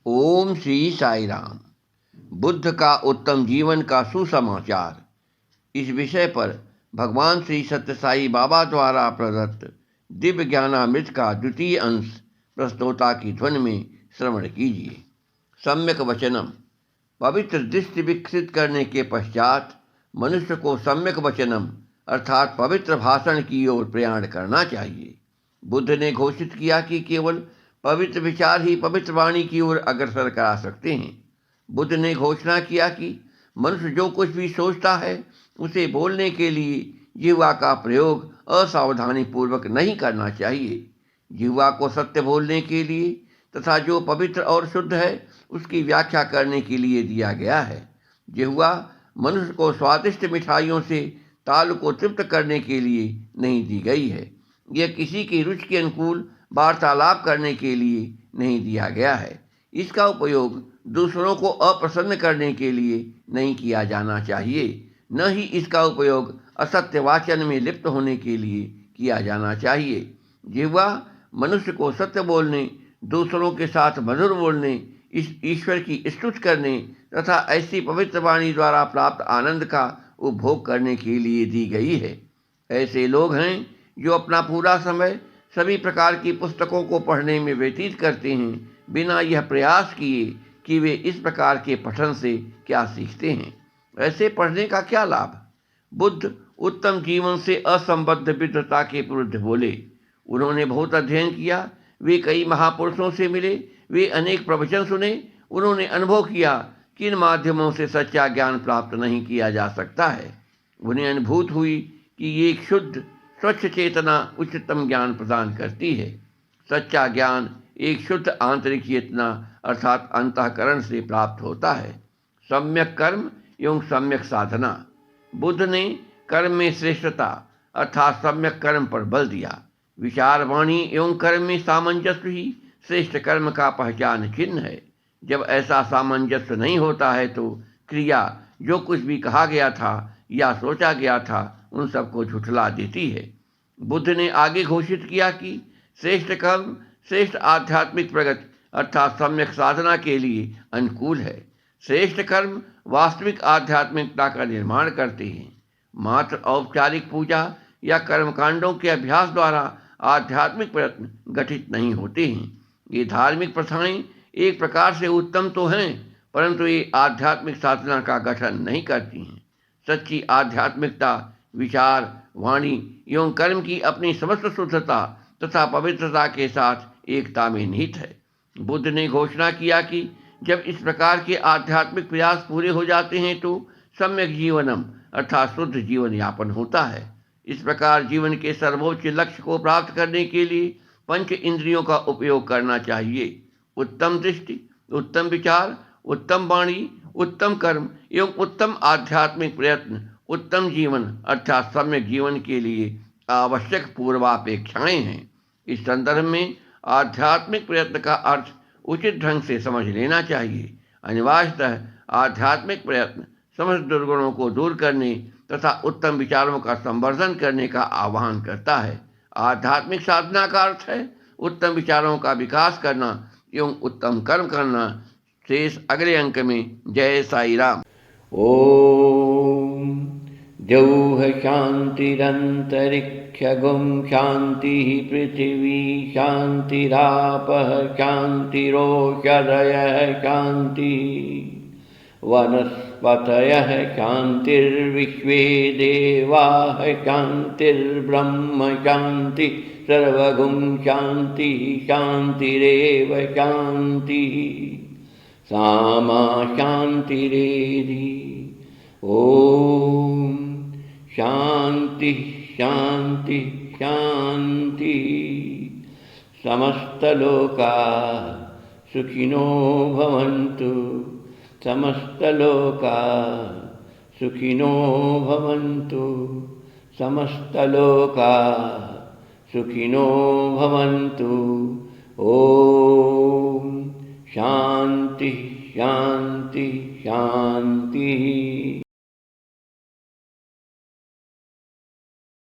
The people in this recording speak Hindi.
ओम श्री साई राम। बुद्ध का उत्तम जीवन का सुसमाचार। इस विषय पर भगवान श्री सत्य साई बाबा द्वारा प्रदत्त दिव्य ज्ञानामृत का द्वितीय अंश प्रस्तोता की ध्वनि में श्रवण कीजिए। सम्यक वचनम। पवित्र दृष्टि विकसित करने के पश्चात मनुष्य को सम्यक वचनम अर्थात पवित्र भाषण की ओर प्रयाण करना चाहिए। बुद्ध ने घोषित किया कि केवल पवित्र विचार ही पवित्र वाणी की ओर अग्रसर करा सकते हैं। बुद्ध ने घोषणा किया कि मनुष्य जो कुछ भी सोचता है उसे बोलने के लिए जिह्वा का प्रयोग असावधानी पूर्वक नहीं करना चाहिए। जिह्वा को सत्य बोलने के लिए तथा जो पवित्र और शुद्ध है उसकी व्याख्या करने के लिए दिया गया है। जिह्वा मनुष्य को स्वादिष्ट मिठाइयों से तालु को तृप्त करने के लिए नहीं दी गई है। यह किसी की रुचि के अनुकूल वार्तालाप करने के लिए नहीं दिया गया है। इसका उपयोग दूसरों को अप्रसन्न करने के लिए नहीं किया जाना चाहिए, न ही इसका उपयोग असत्य वाचन में लिप्त होने के लिए किया जाना चाहिए। जिह्वा मनुष्य को सत्य बोलने, दूसरों के साथ मधुर बोलने, इस ईश्वर की स्तुति करने तथा ऐसी पवित्र वाणी द्वारा प्राप्त आनंद का उपभोग करने के लिए दी गई है। ऐसे लोग हैं जो अपना पूरा समय सभी प्रकार की पुस्तकों को पढ़ने में व्यतीत करते हैं, बिना यह प्रयास किए कि वे इस प्रकार के पठन से क्या सीखते हैं। ऐसे पढ़ने का क्या लाभ। बुद्ध उत्तम जीवन से असंबद्ध विद्वता के विरुद्ध बोले। उन्होंने बहुत अध्ययन किया, वे कई महापुरुषों से मिले, वे अनेक प्रवचन सुने। उन्होंने अनुभव किया कि इन माध्यमों से सच्चा ज्ञान प्राप्त नहीं किया जा सकता है। उन्हें अनुभूत हुई कि ये एक शुद्ध स्वच्छ चेतना उच्चतम ज्ञान प्रदान करती है। सच्चा ज्ञान एक शुद्ध आंतरिक चेतना अर्थात अंतःकरण से प्राप्त होता है। सम्यक कर्म एवं सम्यक साधना। बुद्ध ने कर्म में श्रेष्ठता अर्थात सम्यक कर्म पर बल दिया। विचार, वाणी एवं कर्म में सामंजस्य ही श्रेष्ठ कर्म का पहचान चिन्ह है। जब ऐसा सामंजस्य नहीं होता है तो क्रिया जो कुछ भी कहा गया था या सोचा गया था उन सबको झुठला देती है। बुद्ध ने आगे घोषित किया कि श्रेष्ठ कर्म श्रेष्ठ आध्यात्मिक प्रगति अर्थात सम्यक साधना के लिए अनुकूल है। श्रेष्ठ कर्म वास्तविक आध्यात्मिकता का निर्माण करते हैं। मात्र औपचारिक पूजा या कर्मकांडों के अभ्यास द्वारा आध्यात्मिक प्रयत्न गठित नहीं होते हैं। ये धार्मिक प्रथाएं एक प्रकार से उत्तम तो हैं, परंतु ये आध्यात्मिक साधना का गठन नहीं करती हैं। सच्ची आध्यात्मिकता विचार, वाणी एवं कर्म की अपनी समस्त शुद्धता तथा पवित्रता के साथ एकता में निहित है। बुद्ध ने घोषणा किया कि जब इस प्रकार के आध्यात्मिक प्रयास पूरे हो जाते हैं तो सम्यक जीवनम अर्थात शुद्ध जीवन यापन होता है। इस प्रकार जीवन के सर्वोच्च लक्ष्य को प्राप्त करने के लिए पंच इंद्रियों का उपयोग करना चाहिए। उत्तम दृष्टि, उत्तम विचार, उत्तम वाणी, उत्तम कर्म एवं उत्तम आध्यात्मिक प्रयत्न उत्तम जीवन अर्थात सम्यक जीवन के लिए आवश्यक पूर्वापेक्षाएं हैं। इस संदर्भ में आध्यात्मिक प्रयत्न का अर्थ उचित ढंग से समझ लेना चाहिए। अनिवार्यतः आध्यात्मिक प्रयत्न समस्त दुर्गुणों को दूर करने तथा उत्तम विचारों का संवर्धन करने का आह्वान करता है। आध्यात्मिक साधना का अर्थ है उत्तम विचारों का विकास करना एवं उत्तम कर्म करना। शेष अगले अंक में। जय साई राम। ओम जौह शांतिरंतरिक्षगुं शांति पृथिवी शांतिरापः शांतिरोषधयः शांति वनस्पतयः शांतिर्विश्वे देवाः शांतिर्ब्रह्म शांति सर्वगुं शांति शांतिरेव शांति सामा शांतिरेधि। ओम शांति शांति शांति। समस्तलोका सुखिनो भवन्तु, समस्तलोका सुखिनो भवन्तु, समस्तलोका सुखिनो भवन्तु। ओम शांति शांति शांति।